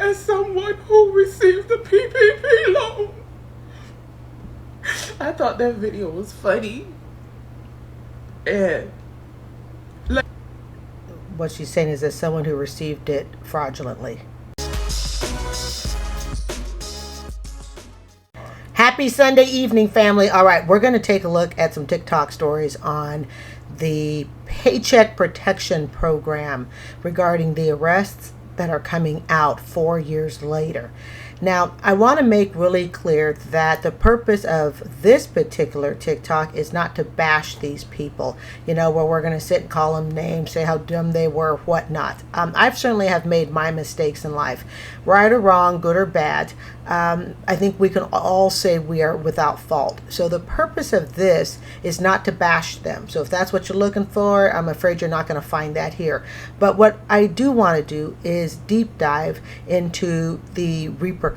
as someone who received the PPP loan. I thought that video was funny. And what she's saying is as someone who received it fraudulently. Happy Sunday evening, family. All right, we're going to take a look at some TikTok stories on the Paycheck Protection Program regarding the arrests that are coming out 4 years later. Now, I want to make really clear that the purpose of this particular TikTok is not to bash these people, where we're going to sit and call them names, say how dumb they were, whatnot. I've certainly have made my mistakes in life, right or wrong, good or bad. I think we can all say we are without fault. So the purpose of this is not to bash them. So if that's what you're looking for, I'm afraid you're not going to find that here. But what I do want to do is deep dive into the repercussions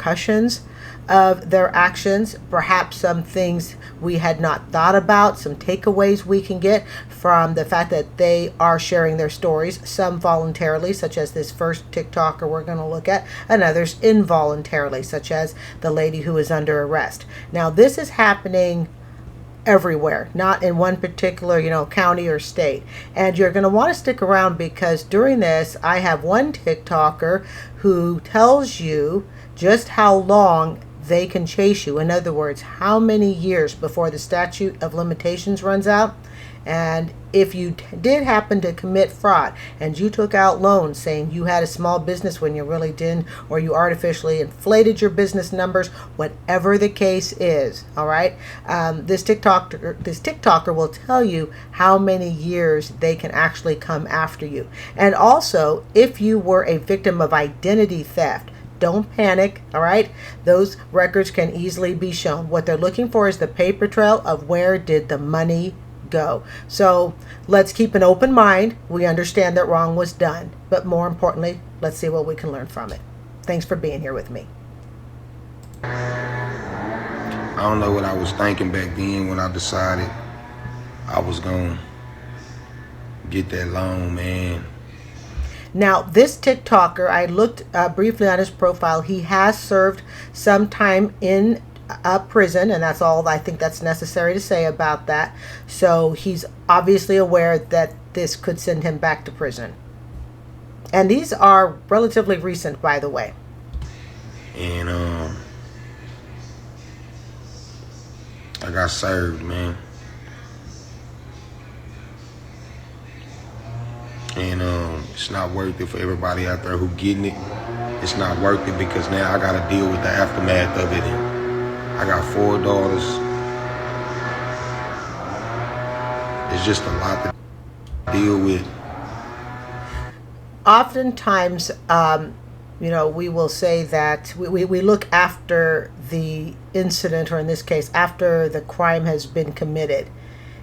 of their actions, perhaps some things we had not thought about, some takeaways we can get from the fact that they are sharing their stories, some voluntarily, such as this first TikToker we're going to look at, and others involuntarily, such as the lady who is under arrest. Now, this is happening everywhere, not in one particular, county or state. And you're going to want to stick around because during this, I have one TikToker who tells you just how long they can chase you. In other words, how many years before the statute of limitations runs out. And if you did happen to commit fraud and you took out loans saying you had a small business when you really didn't, or you artificially inflated your business numbers, whatever the case is, all right, this TikToker will tell you how many years they can actually come after you. And also, if you were a victim of identity theft, don't panic, all right? Those records can easily be shown. What they're looking for is the paper trail of where did the money go. So let's keep an open mind. We understand that wrong was done, but more importantly, let's see what we can learn from it. Thanks for being here with me. I don't know what I was thinking back then when I decided I was going to get that loan, man. Now, this TikToker, I looked briefly on his profile. He has served some time in prison, and that's all I think that's necessary to say about that. So he's obviously aware that this could send him back to prison. And these are relatively recent, by the way. And I got served, man. And it's not worth it for everybody out there who getting it. It's not worth it because now I gotta deal with the aftermath of it. And I got 4 daughters. It's just a lot to deal with. Oftentimes, we will say that we look after the incident, or in this case, after the crime has been committed.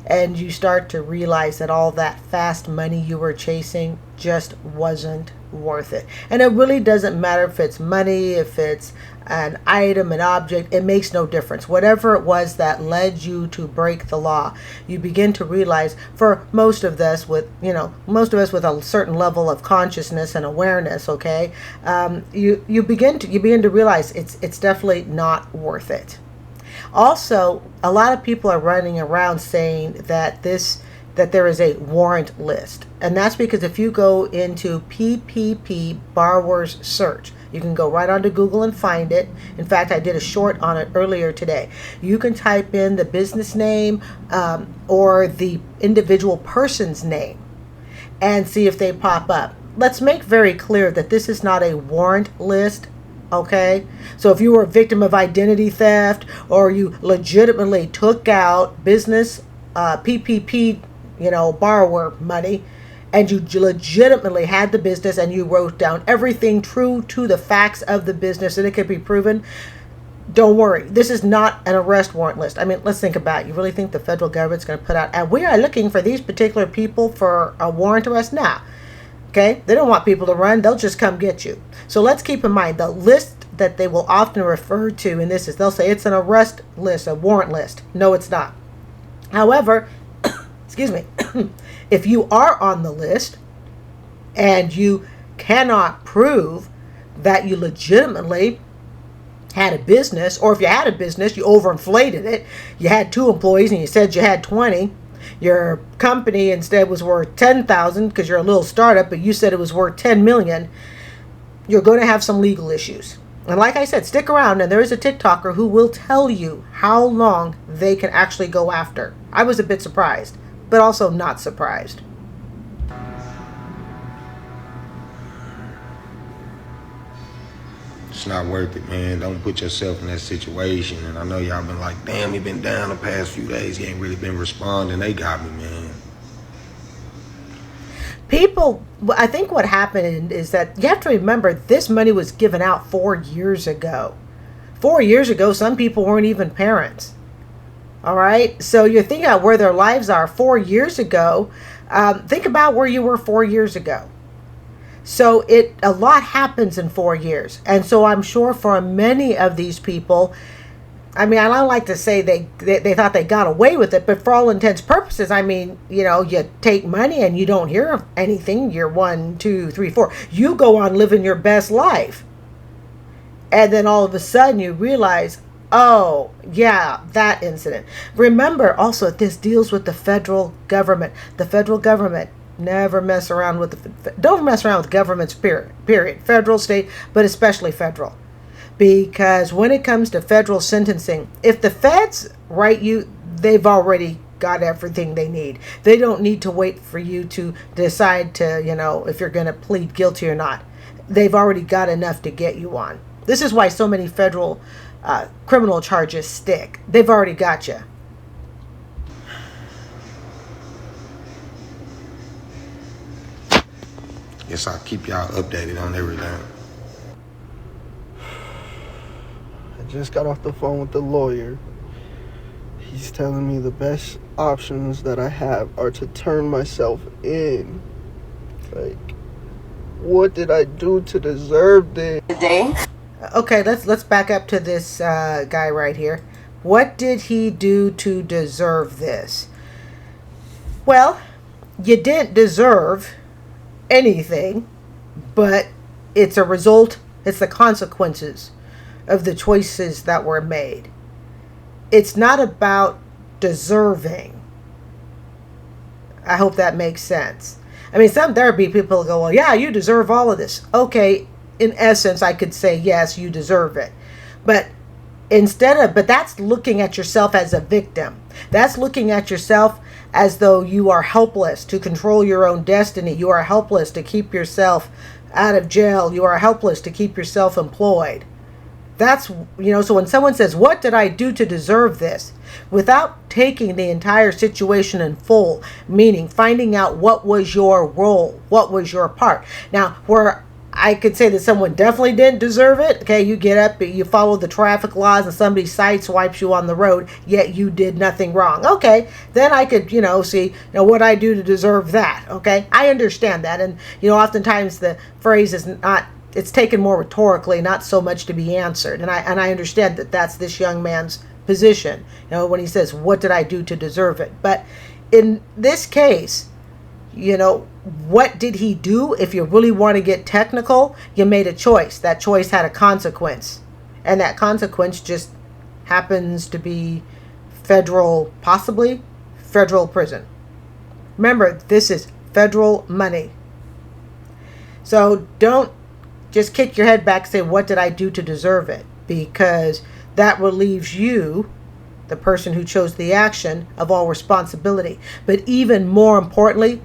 And you start to realize that all that fast money you were chasing just wasn't worth it. And it really doesn't matter if it's money, if it's an item, an object, it makes no difference. Whatever it was that led you to break the law, you begin to realize, for most of us with a certain level of consciousness and awareness, okay, you begin to realize it's definitely not worth it. Also, a lot of people are running around saying that there is a warrant list. And that's because if you go into PPP borrowers search, you can go right onto Google and find it. In fact, I did a short on it earlier today. You can type in the business name or the individual person's name and see if they pop up. Let's make very clear that this is not a warrant list. Okay, so if you were a victim of identity theft, or you legitimately took out business PPP, borrower money, and you legitimately had the business and you wrote down everything true to the facts of the business and it could be proven, don't worry. This is not an arrest warrant list. I mean, let's think about it. You really think the federal government's going to put out, and we are looking for these particular people for a warrant arrest? Now, okay, they don't want people to run. They'll just come get you. So let's keep in mind the list that they will often refer to in this is, they'll say it's an arrest list, a warrant list. No, it's not. However, excuse me, if you are on the list and you cannot prove that you legitimately had a business, or if you had a business, you overinflated it. You had 2 employees and you said you had 20. Your company instead was worth 10,000 because you're a little startup, but you said it was worth 10 million. You're going to have some legal issues. And like I said, stick around, and there is a TikToker who will tell you how long they can actually go after. I was a bit surprised, but also not surprised. It's not worth it, man. Don't put yourself in that situation. And I know y'all been like, damn, he been down the past few days. He ain't really been responding. They got me, man. People, I think what happened is that you have to remember this money was given out 4 years ago. 4 years ago, some people weren't even parents. All right. So you're thinking about where their lives are 4 years ago. Think about where you were 4 years ago. So a lot happens in 4 years. And so I'm sure for many of these people, I mean, I don't like to say they thought they got away with it, but for all intents and purposes, I mean, you know, you take money and you don't hear of anything. You're 1, 2, 3, 4. You go on living your best life. And then all of a sudden you realize, oh, yeah, that incident. Remember also, this deals with the federal government. The federal government. Never mess around with don't mess around with governments, period. Federal, state, but especially federal. Because when it comes to federal sentencing, if the feds write you, they've already got everything they need. They don't need to wait for you to decide to, you know, if you're going to plead guilty or not. They've already got enough to get you on. This is why so many federal criminal charges stick. They've already got you. Guess I'll keep y'all updated on everything. I just got off the phone with the lawyer. He's telling me the best options that I have are to turn myself in. Like, what did I do to deserve this? Okay, let's back up to this guy right here. What did he do to deserve this? Well, you didn't deserve anything, but it's a result, it's the consequences of the choices that were made. It's not about deserving. I hope that makes sense. I mean, some therapy people go, well, yeah, you deserve all of this. Okay, in essence, I could say, yes, you deserve it. But but that's looking at yourself as a victim. That's looking at yourself as though you are helpless to control your own destiny. You are helpless to keep yourself out of jail. You are helpless to keep yourself employed. That's, you know, so when someone says, what did I do to deserve this? Without taking the entire situation in full, meaning finding out what was your role, what was your part. Now, where I could say that someone definitely didn't deserve it. Okay, you get up, you follow the traffic laws, and somebody sideswipes you on the road, yet you did nothing wrong. Okay, then I could, see, what I do to deserve that. Okay, I understand that, and oftentimes the phrase is not. It's taken more rhetorically, not so much to be answered, and I understand that that's this young man's position. When he says, "What did I do to deserve it?" But in this case, what did he do? If you really want to get technical, you made a choice. That choice had a consequence. And that consequence just happens to be possibly federal prison. Remember, this is federal money. So don't just kick your head back and say, what did I do to deserve it? Because that relieves you, the person who chose the action, of all responsibility. But even more importantly,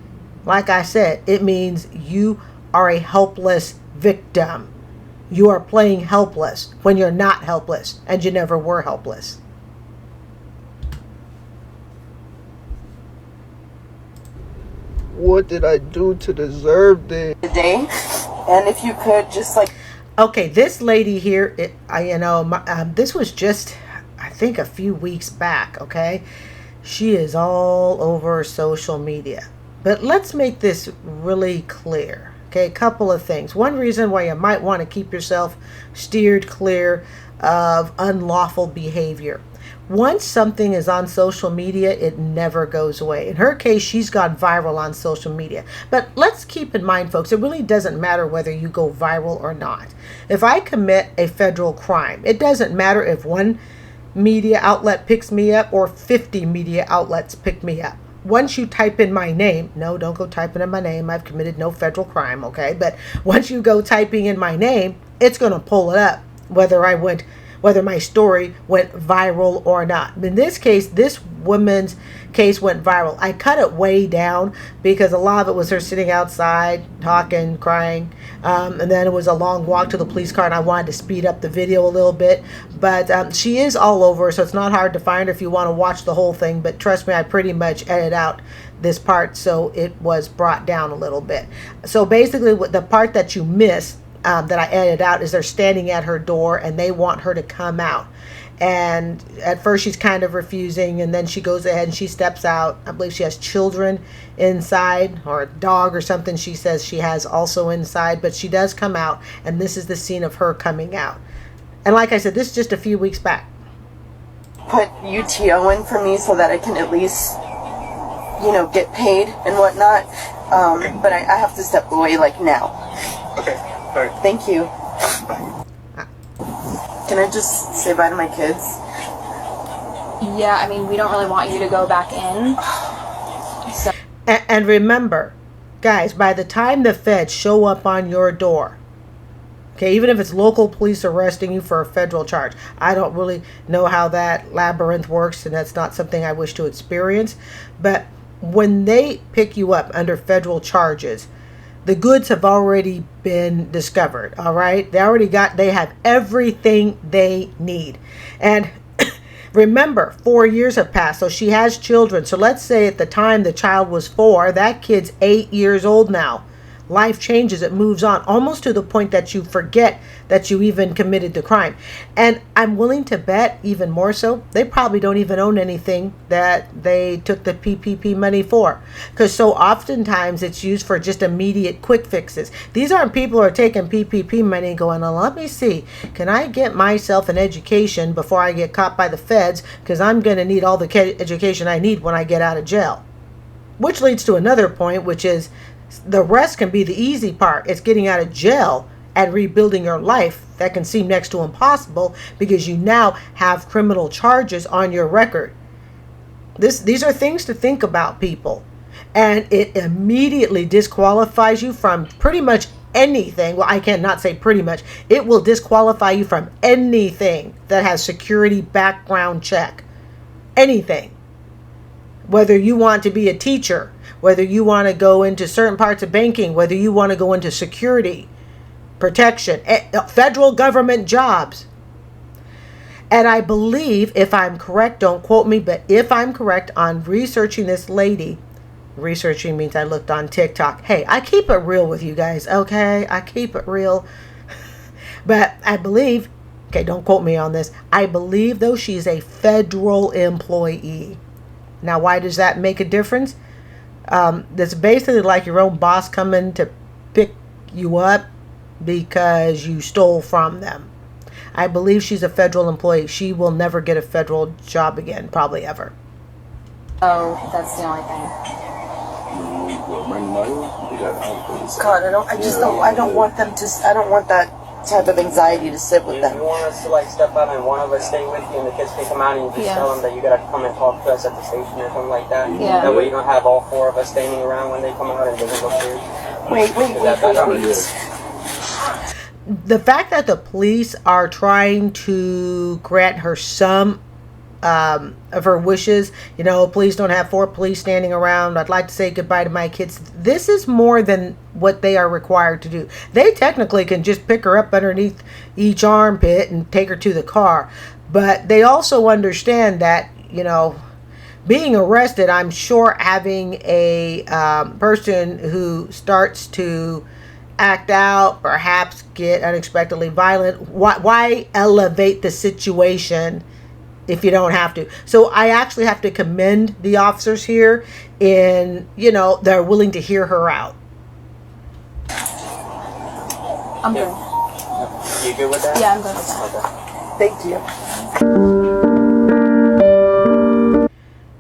like I said, it means you are a helpless victim. You are playing helpless when you're not helpless, and you never were helpless. What did I do to deserve this? Today, and if you could just Okay, this lady here, this was just, I think, a few weeks back, okay? She is all over social media. But let's make this really clear, okay? A couple of things. One reason why you might want to keep yourself steered clear of unlawful behavior. once something is on social media, it never goes away. In her case, she's gone viral on social media. But let's keep in mind, folks, it really doesn't matter whether you go viral or not. If I commit a federal crime, it doesn't matter if one media outlet picks me up or 50 media outlets pick me up. Once you type in my name, no, don't go typing in my name. I've committed no federal crime, okay? But once you go typing in my name, it's going to pull it up, whether my story went viral or not. In this case, this woman's case went viral. I cut it way down because a lot of it was her sitting outside, talking, crying. And then it was a long walk to the police car, and I wanted to speed up the video a little bit. But she is all over, so it's not hard to find her if you want to watch the whole thing. But trust me, I pretty much edited out this part, so it was brought down a little bit. So basically, the part that you miss, that I edited out, is they're standing at her door and they want her to come out. And at first she's kind of refusing, and then she goes ahead and she steps out. I believe she has children inside, or a dog or something she says she has also inside, but she does come out, and this is the scene of her coming out. And like I said, this is just a few weeks back. Put UTO in for me so that I can at least, get paid and whatnot. But I have to step away like now. Okay. All right. Thank you. Can I just say bye to my kids? Yeah, I mean, we don't really want you to go back in. So. And remember, guys, by the time the feds show up on your door, okay, even if it's local police arresting you for a federal charge, I don't really know how that labyrinth works, and that's not something I wish to experience. But when they pick you up under federal charges, the goods have already been discovered, all right? They have everything they need. And remember, 4 years have passed, so she has children. So let's say at the time the child was 4, that kid's 8 years old now. Life changes, it moves on, almost to the point that you forget that you even committed the crime. And I'm willing to bet, even more so, they probably don't even own anything that they took the PPP money for. Because so oftentimes it's used for just immediate quick fixes. These aren't people who are taking PPP money and going, oh, let me see, can I get myself an education before I get caught by the feds? Because I'm going to need all the education I need when I get out of jail. Which leads to another point, which is, the rest can be the easy part. It's getting out of jail and rebuilding your life. That can seem next to impossible because you now have criminal charges on your record. These are things to think about, people. And it immediately disqualifies you from pretty much anything. Well, I cannot say pretty much. It will disqualify you from anything that has security background check. Anything. Whether you want to be a teacher, whether you want to go into certain parts of banking, whether you want to go into security, protection, federal government jobs. And I believe, if I'm correct, don't quote me, but if I'm correct on researching this lady, researching means I looked on TikTok. Hey, I keep it real with you guys, okay? I keep it real. But I believe, okay, don't quote me on this, I believe, though, she's a federal employee. Now, why does that make a difference? That's basically like your own boss coming to pick you up because you stole from them. I believe she's a federal employee. She will never get a federal job again, probably ever. Oh, that's the only thing. God, I don't want that type of anxiety to sit with If them. you want us to step out and one of us stay with you and the kids can come out and you just tell them that you gotta come and talk to us at the station or something like that. Yeah. That way you don't have all 4 of us standing around when they come out and it doesn't look weird. Wait. The fact that the police are trying to grant her some of her wishes, please don't have 4 police standing around, I'd like to say goodbye to my kids. This is more than what they are required to do. They technically can just pick her up underneath each armpit and take her to the car. But they also understand that, being arrested, I'm sure having a person who starts to act out, perhaps get unexpectedly violent, why elevate the situation if you don't have to? So I actually have to commend the officers here in, they're willing to hear her out. I'm good. You good with that? Yeah, I'm good with that. Thank you.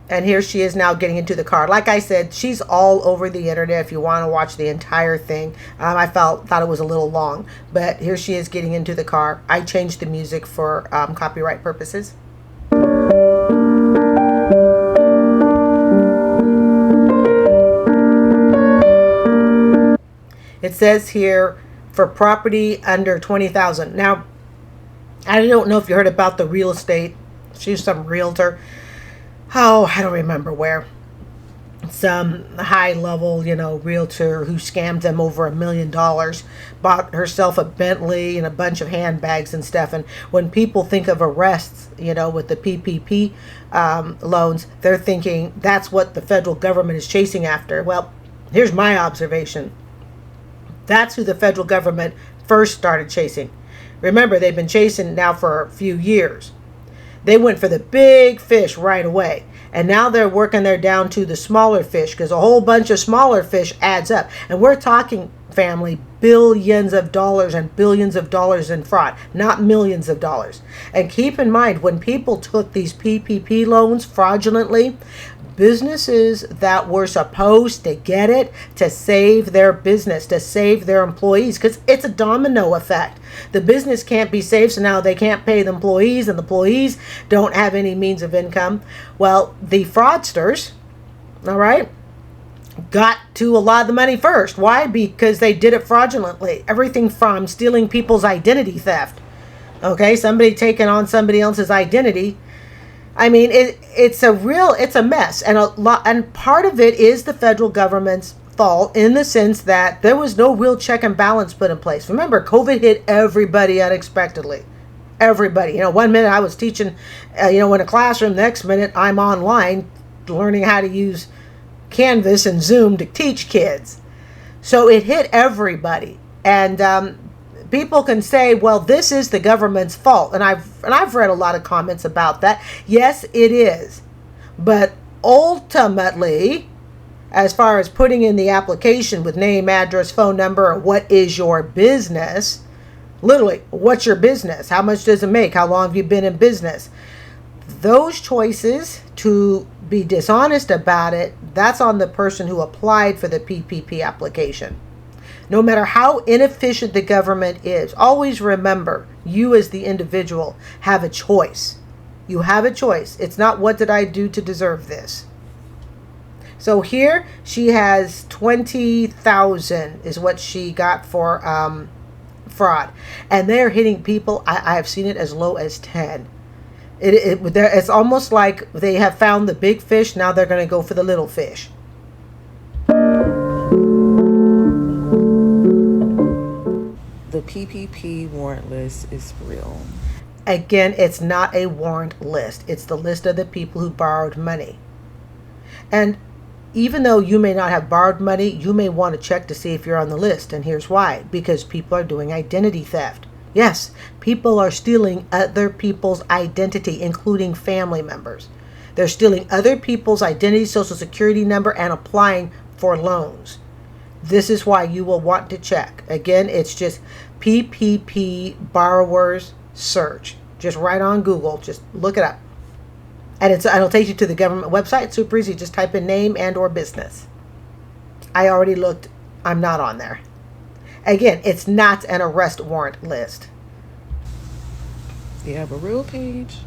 And here she is now getting into the car. Like I said, she's all over the internet if you want to watch the entire thing. I thought it was a little long, but here she is getting into the car. I changed the music for copyright purposes. It says here for property under 20,000. Now, I don't know if you heard about the real estate. She's some realtor. Oh, I don't remember where. Some high level, realtor who scammed them over $1 million, bought herself a Bentley and a bunch of handbags and stuff. And when people think of arrests, with the PPP loans, they're thinking that's what the federal government is chasing after. Well, here's my observation. That's who the federal government first started chasing. Remember, they've been chasing now for a few years. They went for the big fish right away. And now they're working their down to the smaller fish, because a whole bunch of smaller fish adds up. And we're talking, family, billions of dollars and billions of dollars in fraud, not millions of dollars. And keep in mind, when people took these PPP loans fraudulently, businesses that were supposed to get it to save their business, to save their employees, because it's a domino effect. The business can't be saved, so now they can't pay the employees, and the employees don't have any means of income. Well, the fraudsters, all right, got to a lot of the money first. Why? Because they did it fraudulently. Everything from stealing people's identity theft. Okay, somebody taking on somebody else's identity. I mean, it's a mess, and part of it is the federal government's fault in the sense that there was no real check and balance put in place. Remember, COVID hit everybody unexpectedly. Everybody. 1 minute I was teaching, in a classroom. The next minute I'm online learning how to use Canvas and Zoom to teach kids. So it hit everybody, and people can say, well, this is the government's fault. And I've read a lot of comments about that. Yes, it is. But ultimately, as far as putting in the application with name, address, phone number, or what is your business, literally, what's your business? How much does it make? How long have you been in business? Those choices to be dishonest about it, that's on the person who applied for the PPP application. No matter how inefficient the government is, always remember, you as the individual have a choice. You have a choice. It's not what did I do to deserve this. So here she has 20,000 is what she got for fraud. And they're hitting people, I have seen it as low as 10. It's almost like they have found the big fish, now they're going to go for the little fish. The PPP warrant list is real. Again, it's not a warrant list. It's the list of the people who borrowed money. And even though you may not have borrowed money, you may want to check to see if you're on the list. And here's why. Because people are doing identity theft. Yes, people are stealing other people's identity, including family members. They're stealing other people's identity, social security number, and applying for loans. This is why you will want to check. Again, it's just PPP borrowers search. Just right on Google. Just look it up. And it'll take you to the government website. Super easy. Just type in name and or business. I already looked. I'm not on there. Again, it's not an arrest warrant list. They have a real page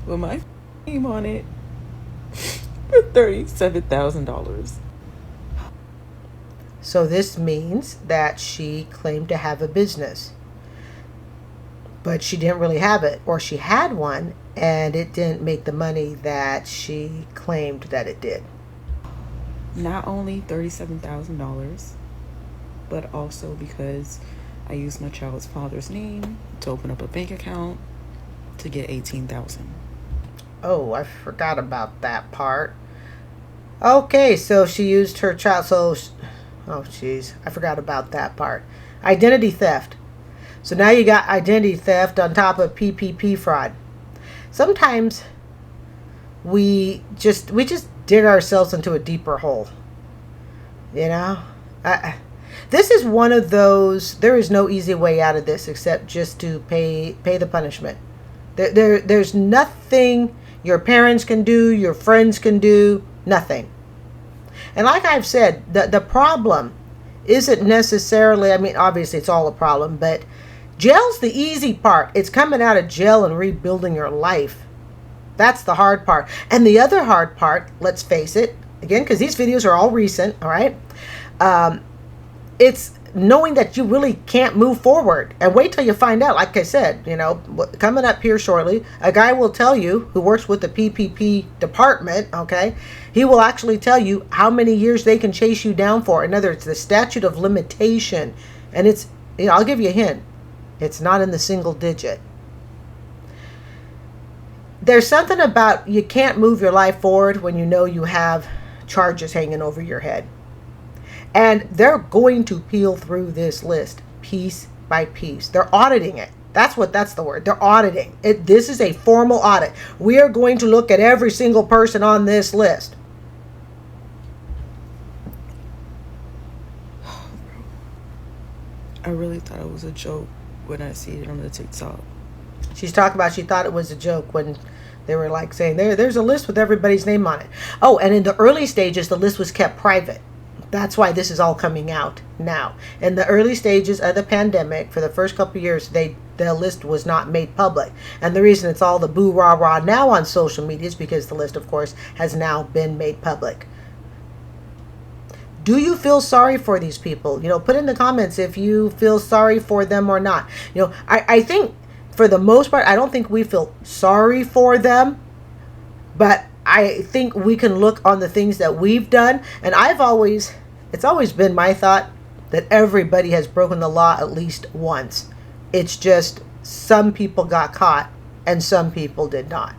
with my name on it for $37,000. So this means that she claimed to have a business, but she didn't really have it, or she had one and it didn't make the money that she claimed that it did. Not only $37,000, but also because I used my child's father's name to open up a bank account to get $18,000. Oh, I forgot about that part. Okay, so she used her child. Oh, jeez, I forgot about that part. Identity theft. So now you got identity theft on top of PPP fraud. Sometimes we just dig ourselves into a deeper hole. This is one of those. There is no easy way out of this except just to pay the punishment. There's nothing your parents can do, your friends can do, nothing. And like I've said, the problem isn't necessarily, I mean, obviously it's all a problem, but jail's the easy part. It's coming out of jail and rebuilding your life. That's the hard part. And the other hard part, let's face it, again, because these videos are all recent, all right? It's knowing that you really can't move forward. And wait till you find out. Like I said, you know, coming up here shortly, a guy will tell you, who works with the PPP department, okay, he will actually tell you how many years they can chase you down for. In other words, the statute of limitation. And it's, you know, I'll give you a hint. It's not in the single digit. There's something about you can't move your life forward when you know you have charges hanging over your head. And they're going to peel through this list piece by piece. They're auditing it. That's the word. They're auditing it. This is a formal audit. We are going to look at every single person on this list. I really thought it was a joke when I see it on the TikTok. She's talking about she thought it was a joke when they were like saying there's a list with everybody's name on it. Oh, and in the early stages, the list was kept private. That's why this is all coming out now. In the early stages of the pandemic, for the first couple of years, the list was not made public. And the reason it's all the boo rah rah now on social media is because the list, of course, has now been made public. Do you feel sorry for these people? You know, put in the comments if you feel sorry for them or not. You know, I think for the most part, I don't think we feel sorry for them, but I think we can look on the things that we've done. And it's always been my thought that everybody has broken the law at least once. It's just some people got caught and some people did not.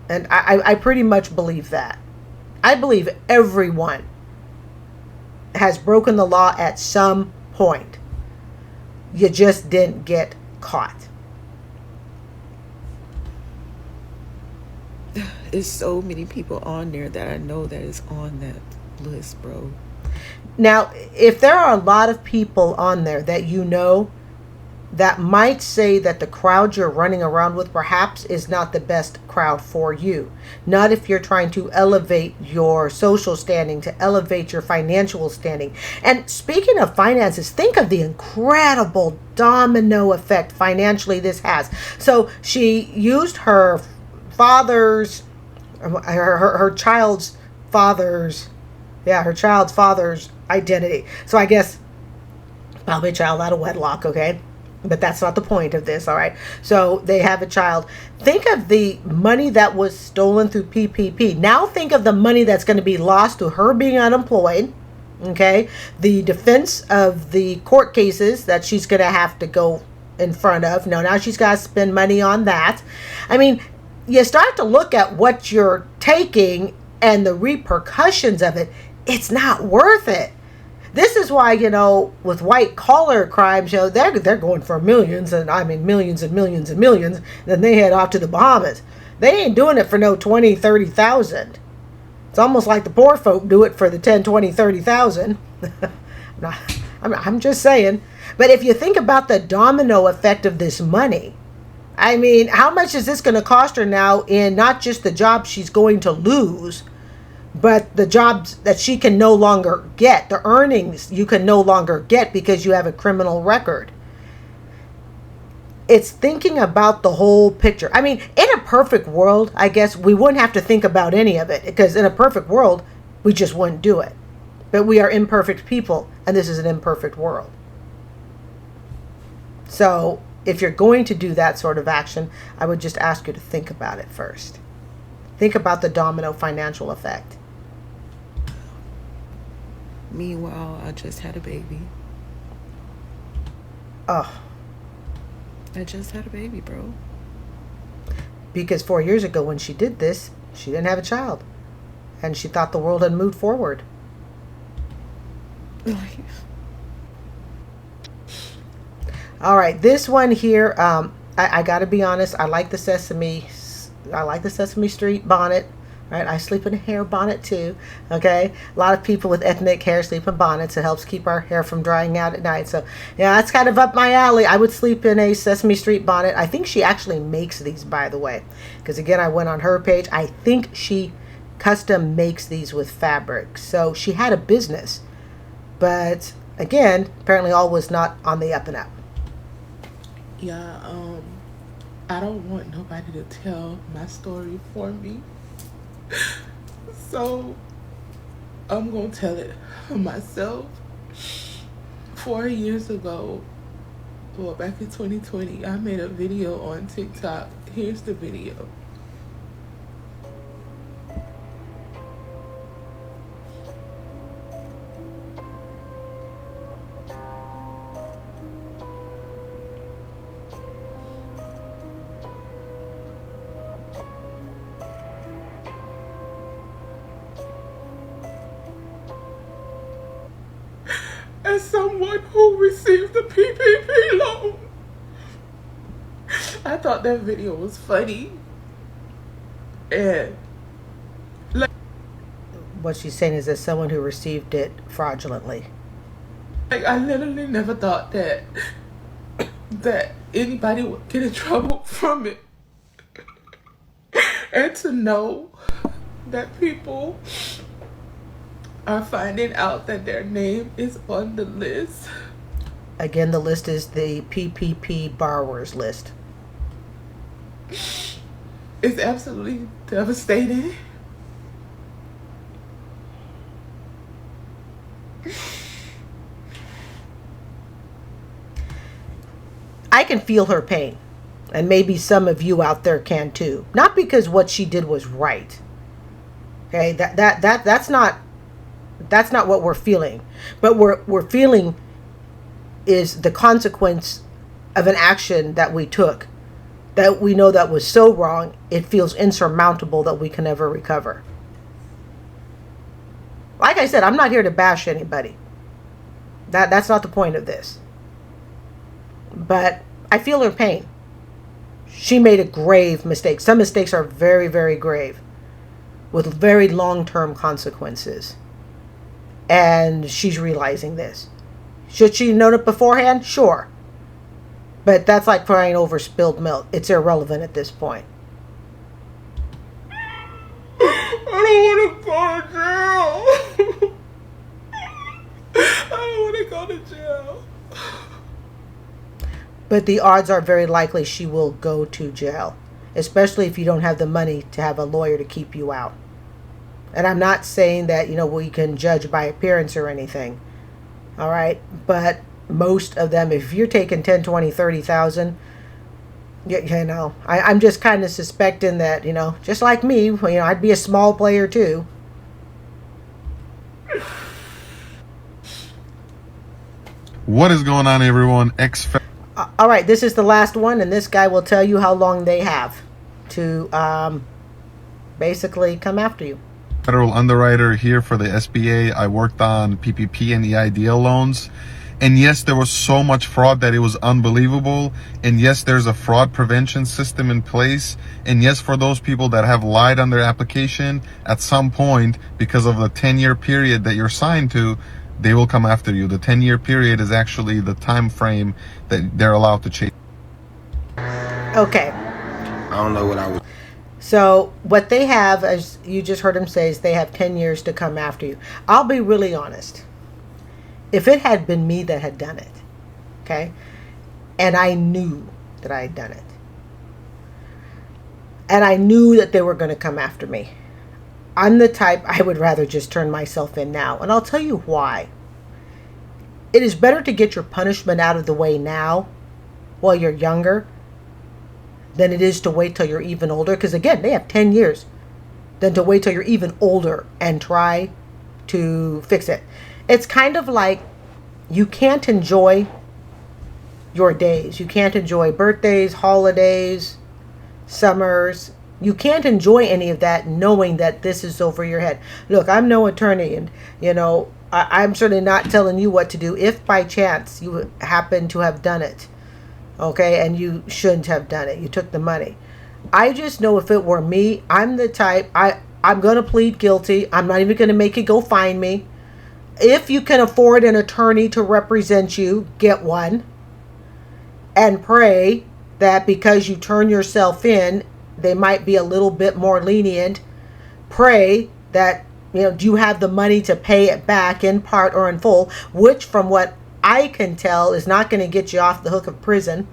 And I pretty much believe that. I believe everyone has broken the law at some point. You just didn't get caught. There's so many people on there that I know that is on that list, bro. Now, if there are a lot of people on there that you know that might say that the crowd you're running around with perhaps is not the best crowd for you. Not if you're trying to elevate your social standing, to elevate your financial standing. And speaking of finances, think of the incredible domino effect financially this has. So she used her father's, her child's father's, her child's father's identity. So I guess probably a child out of wedlock, okay? But that's not the point of this, all right? So they have a child. Think of the money that was stolen through PPP. Now think of the money that's going to be lost to her being unemployed, okay? The defense of the court cases that she's going to have to go in front of. Now she's got to spend money on that. I mean, you start to look at what you're taking and the repercussions of it. It's not worth it. This is why, you know, with white collar crimes, you know, they're going for millions, and I mean millions and millions and millions. Then they head off to the Bahamas. They ain't doing it for no 20, 30,000. It's almost like the poor folk do it for the 10, 20, 30,000. I'm just saying. But if you think about the domino effect of this money, I mean, how much is this going to cost her now in not just the job she's going to lose, but the jobs that she can no longer get, the earnings you can no longer get because you have a criminal record. It's thinking about the whole picture. I mean, in a perfect world, I guess we wouldn't have to think about any of it, because in a perfect world, we just wouldn't do it. But we are imperfect people, and this is an imperfect world. So if you're going to do that sort of action, I would just ask you to think about it first. Think about the domino financial effect. Meanwhile, I just had a baby. Oh. I just had a baby, bro. Because 4 years ago when she did this, she didn't have a child. And she thought the world had moved forward. All right, this one here, I got to be honest. I like the Sesame Street bonnet. right? I sleep in a hair bonnet too, okay? A lot of people with ethnic hair sleep in bonnets. It helps keep our hair from drying out at night. So, yeah, that's kind of up my alley. I would sleep in a Sesame Street bonnet. I think she actually makes these, by the way, because again, I went on her page. I think she custom makes these with fabric. So she had a business, but again, apparently all was not on the up and up. Yeah, I don't want nobody to tell my story for me. So I'm gonna tell it for myself. 4 years ago, well, back in 2020, I made a video on TikTok. Here's the video. As someone who received the PPP loan, I thought that video was funny. And What she's saying is that someone who received it fraudulently. I literally never thought that anybody would get in trouble from it. And to know that people are finding out that their name is on the list. Again, the list is the PPP borrowers list. It's absolutely devastating. I can feel her pain, and maybe some of you out there can too. Not because what she did was right. Okay, that's not what we're feeling. But we're feeling is the consequence of an action that we took, that we know that was so wrong, it feels insurmountable that we can never recover. Like I said, I'm not here to bash anybody. That's not the point of this. But I feel her pain. She made a grave mistake. Some mistakes are very, very grave, with very long-term consequences. And she's realizing this. Should she have known it beforehand? Sure. But that's like crying over spilled milk. It's irrelevant at this point. I don't want to go to jail. I don't want to go to jail. But the odds are very likely she will go to jail, especially if you don't have the money to have a lawyer to keep you out. And I'm not saying that, we can judge by appearance or anything. All right. But most of them, if you're taking 10, 20, 30,000, I'm just kind of suspecting that, just like me, I'd be a small player too. What is going on, everyone? All right, this is the last one, and this guy will tell you how long they have to basically come after you. Federal underwriter here for the SBA. I worked on PPP and EIDL loans. And yes, there was so much fraud that it was unbelievable. And yes, there's a fraud prevention system in place. And yes, for those people that have lied on their application, at some point, because of the 10-year period that you're signed to, they will come after you. The 10-year period is actually the time frame that they're allowed to chase. Okay. I don't know what I was. So what they have, as you just heard him say, is they have 10 years to come after you. I'll be really honest. If it had been me that had done it, okay, and I knew that I had done it, and I knew that they were going to come after me, I'm the type I would rather just turn myself in now. And I'll tell you why. It is better to get your punishment out of the way now while you're younger than it is to wait till you're even older. Because again, they have 10 years. Than to wait till you're even older and try to fix it. It's kind of like you can't enjoy your days. You can't enjoy birthdays, holidays, summers. You can't enjoy any of that knowing that this is over your head. Look, I'm no attorney, and I'm certainly not telling you what to do if by chance you happen to have done it. Okay, and you shouldn't have done it. You took the money. I just know if it were me, I'm the type, I'm going to plead guilty. I'm not even going to make you go find me. If you can afford an attorney to represent you, get one. And pray that because you turn yourself in, they might be a little bit more lenient. Pray that, do you have the money to pay it back in part or in full, which from what I can tell is not going to get you off the hook of prison.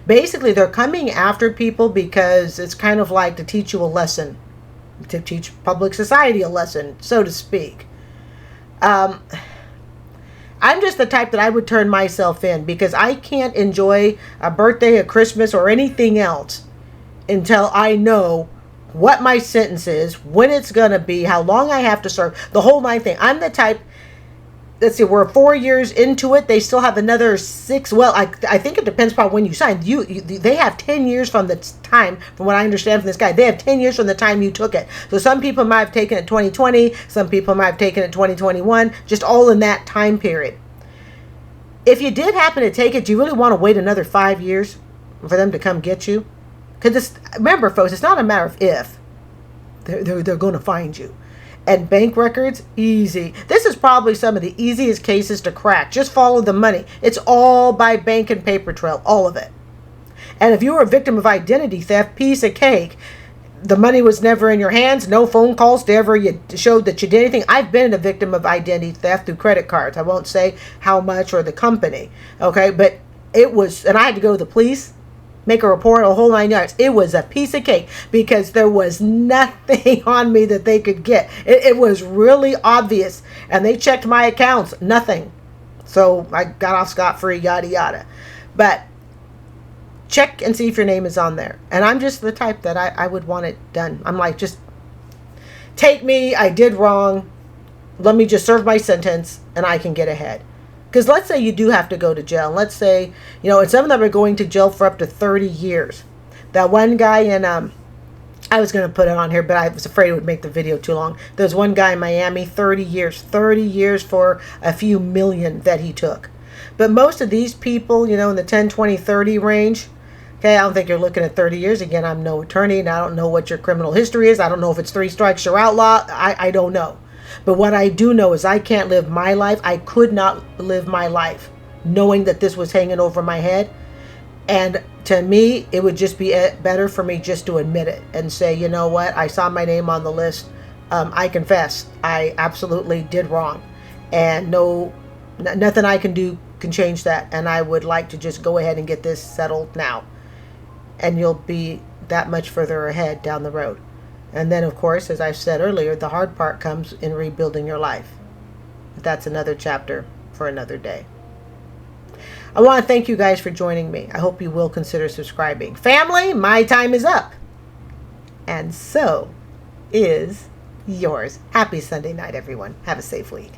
Basically, they're coming after people because it's kind of like to teach you a lesson, to teach public society a lesson, so to speak. I'm just the type that I would turn myself in because I can't enjoy a birthday, a Christmas, or anything else until I know what my sentence is, when it's going to be, how long I have to serve, the whole 9 thing. I'm the type, let's see, we're 4 years into it. They still have another 6. Well, I think it depends upon when you sign. They have 10 years from the time, from what I understand from this guy. They have 10 years from the time you took it. So some people might have taken it 2020. Some people might have taken it 2021. Just all in that time period. If you did happen to take it, do you really want to wait another 5 years for them to come get you? Because remember, folks, it's not a matter of if. They're going to find you. And bank records, easy. This is probably some of the easiest cases to crack. Just follow the money. It's all by bank and paper trail, all of it. And if you were a victim of identity theft, piece of cake. The money was never in your hands. No phone calls to ever you showed that you did anything. I've been a victim of identity theft through credit cards. I won't say how much or the company. Okay, but it was, and I had to go to the police, make a report, a whole 9 yards. It was a piece of cake because there was nothing on me that they could get. It was really obvious. And they checked my accounts, nothing. So I got off scot-free, yada, yada. But check and see if your name is on there. And I'm just the type that I would want it done. I'm like, just take me, I did wrong. Let me just serve my sentence and I can get ahead. Because let's say you do have to go to jail. Let's say, and some of them are going to jail for up to 30 years. That one guy in, I was going to put it on here, but I was afraid it would make the video too long. There's one guy in Miami, 30 years for a few million that he took. But most of these people, in the 10, 20, 30 range, okay, I don't think you're looking at 30 years. Again, I'm no attorney, and I don't know what your criminal history is. I don't know if it's 3 strikes, you're outlaw. I don't know. But what I do know is I can't live my life. I could not live my life knowing that this was hanging over my head. And to me, it would just be better for me just to admit it and say, you know what? I saw my name on the list. I confess. I absolutely did wrong. And nothing I can do can change that. And I would like to just go ahead and get this settled now. And you'll be that much further ahead down the road. And then, of course, as I've said earlier, the hard part comes in rebuilding your life. But that's another chapter for another day. I want to thank you guys for joining me. I hope you will consider subscribing. Family, my time is up. And so is yours. Happy Sunday night, everyone. Have a safe week.